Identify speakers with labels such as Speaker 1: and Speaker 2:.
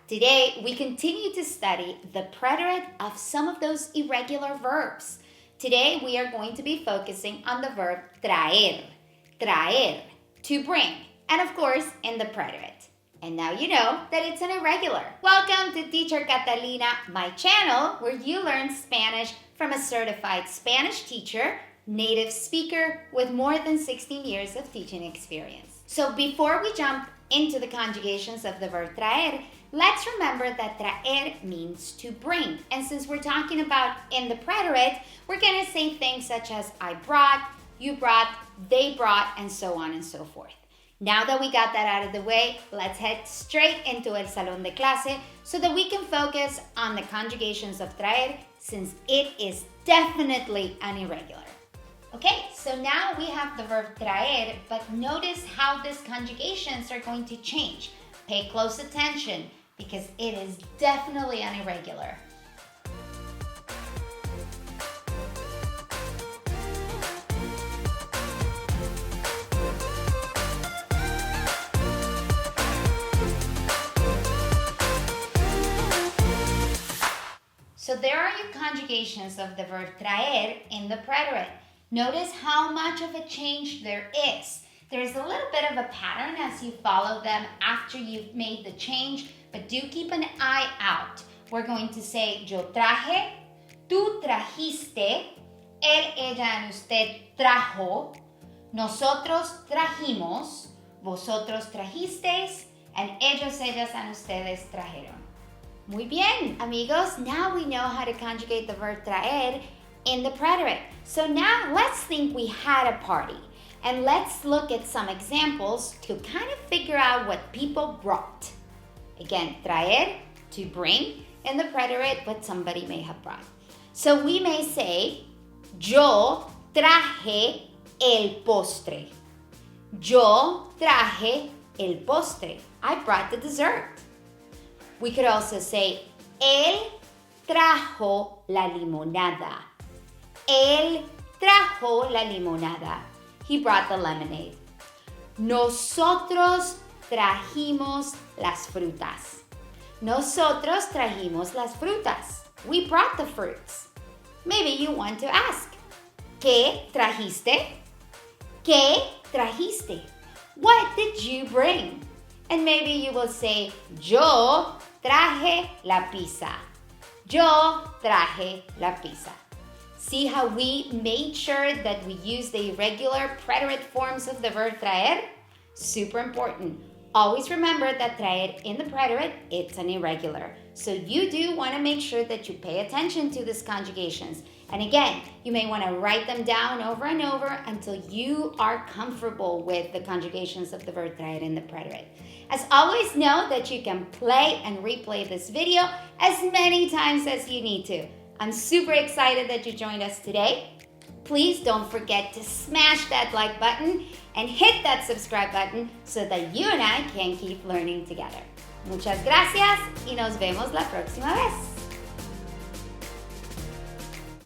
Speaker 1: Today, we continue to study the preterite of some of those irregular verbs. Today, we are going to be focusing on the verb traer, to bring, and of course, in the preterite. And now you know that it's an irregular. Welcome to Teacher Catalina, my channel where you learn Spanish from a certified Spanish teacher, native speaker with more than 16 years of teaching experience. So before we jump into the conjugations of the verb traer, let's remember that traer means to bring. And since we're talking about in the preterite, we're going to say things such as I brought, you brought, they brought, and so on and so forth. Now that we got that out of the way, let's head straight into el salón de clase so that we can focus on the conjugations of traer since it is definitely an irregular. Okay, so now we have the verb traer, but notice how these conjugations are going to change. Pay close attention because it is definitely an irregular. So there are your conjugations of the verb traer in the preterite. Notice how much of a change there is. There's a little bit of a pattern as you follow them after you've made the change, but do keep an eye out. We're going to say yo traje, tú trajiste, él, ella, and usted trajo, nosotros trajimos, vosotros trajisteis, and ellos, ellas, and ustedes trajeron. Muy bien, amigos. Now we know how to conjugate the verb traer in the preterite. So now let's think we had a party. And let's look at some examples to kind of figure out what people brought. Again, traer, to bring, in the preterite, what somebody may have brought. So we may say, yo traje el postre. Yo traje el postre. I brought the dessert. We could also say, él trajo la limonada. Él trajo la limonada. He brought the lemonade. Nosotros trajimos las frutas. Nosotros trajimos las frutas. We brought the fruits. Maybe you want to ask, ¿qué trajiste? ¿Qué trajiste? What did you bring? And maybe you will say, yo traje la pizza. Yo traje la pizza. See how we made sure that we use the irregular preterite forms of the verb traer? Super important. Always remember that traer in the preterite, it's an irregular. So you do want to make sure that you pay attention to these conjugations. And again, you may want to write them down over and over until you are comfortable with the conjugations of the verb traer in the preterite. As always, know that you can play and replay this video as many times as you need to. I'm super excited that you joined us today. Please don't forget to smash that like button and hit that subscribe button so that you and I can keep learning together. Muchas gracias y nos vemos la próxima vez.